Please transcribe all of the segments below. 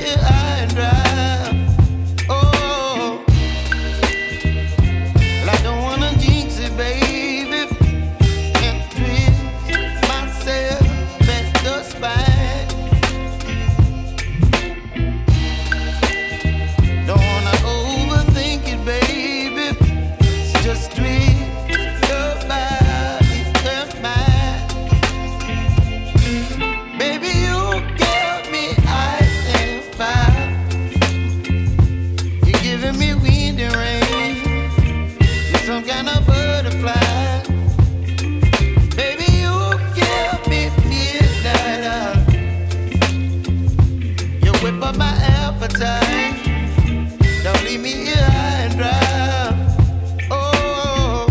here high and dry. Oh, well, I don't wanna jinx it, baby, and twist myself at the spine. Don't wanna overthink it, baby. It's just twist your body and mine. Baby, you give me ice and fire. You're giving me wind and rain. You're some kind of butterfly. Baby, you give me midnight. You whip up my appetite. Don't leave me here high and dry. Oh,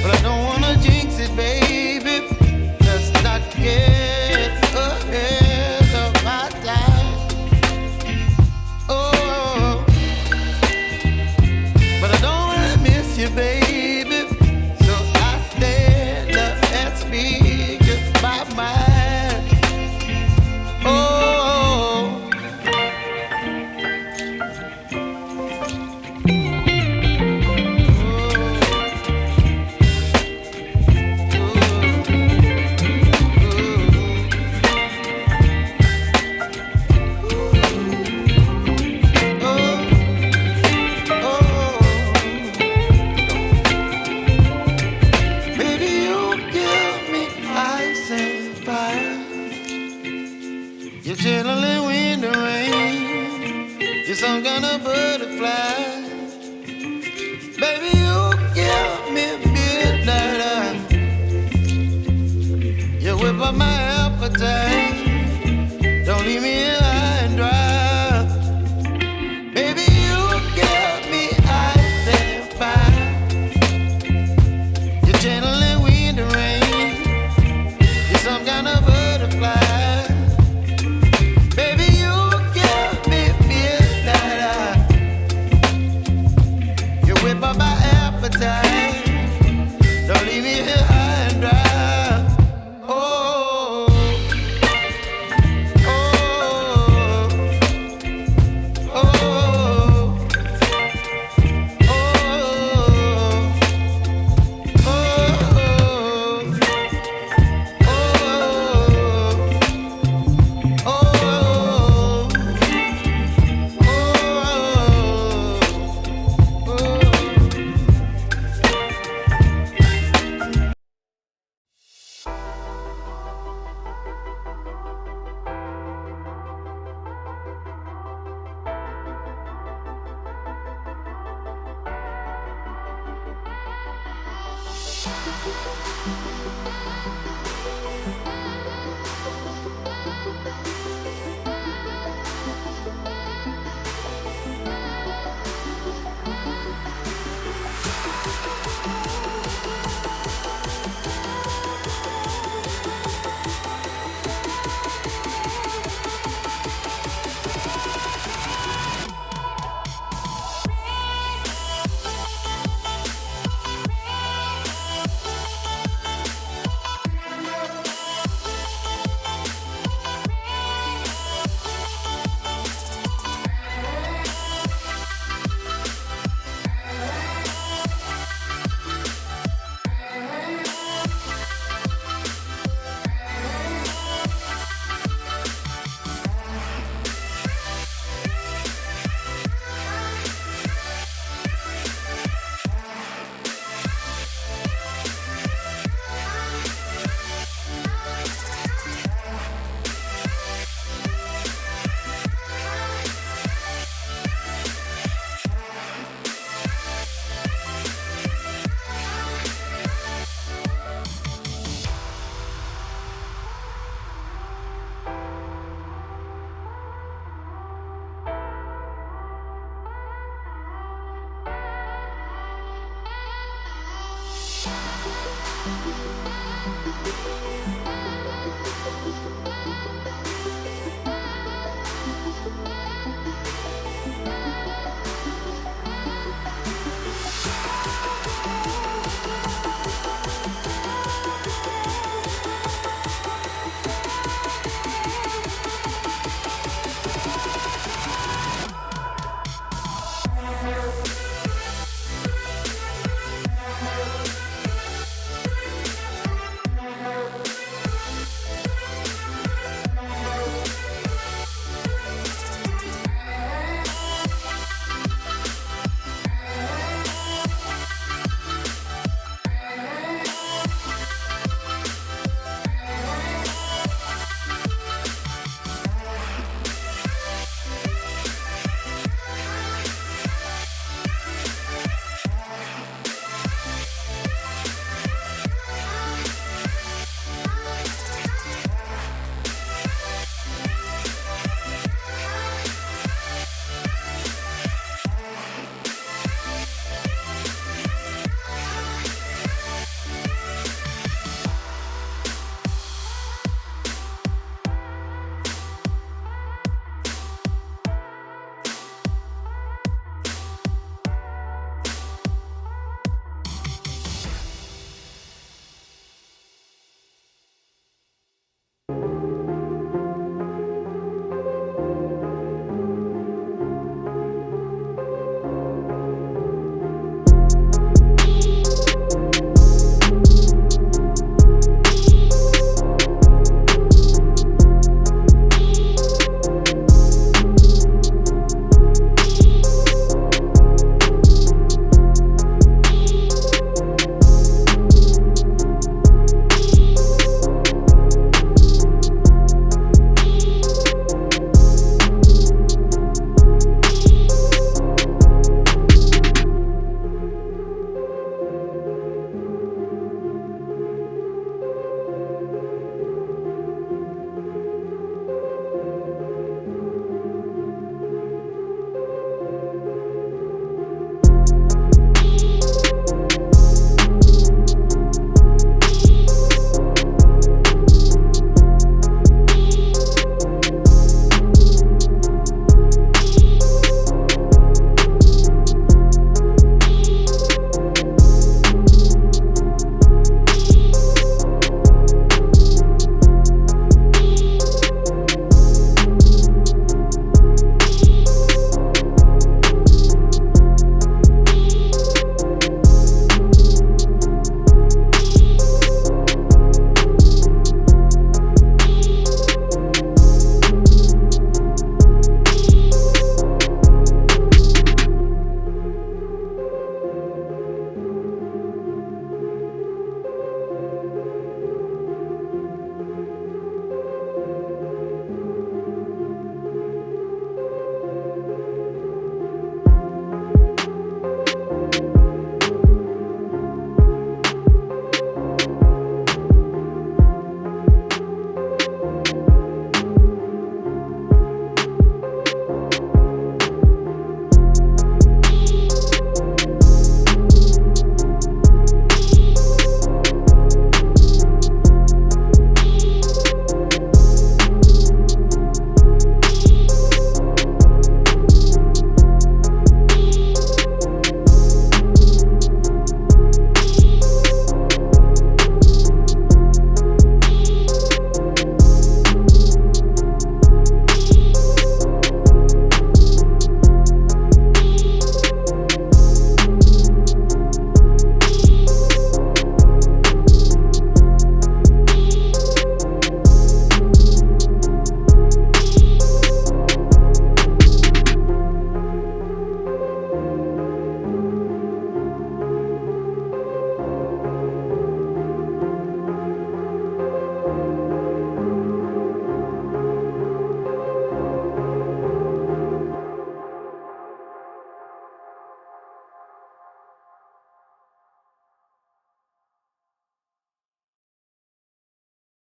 but I don't wanna jinx it, baby. Let's not get ahead of my time. Oh, but I don't wanna miss you, baby. So I stand up and speak my mind. Oh. You're channeling wind and rain. You're some kind of butterfly. Baby, you give me midnight. You whip up my appetite. Don't leave me here high and dry. Baby, you give me ice and fire. You're channeling wind and rain. You're some kind of butterfly. My appetite. Don't leave me here high and dry. Oh, oh, oh, oh,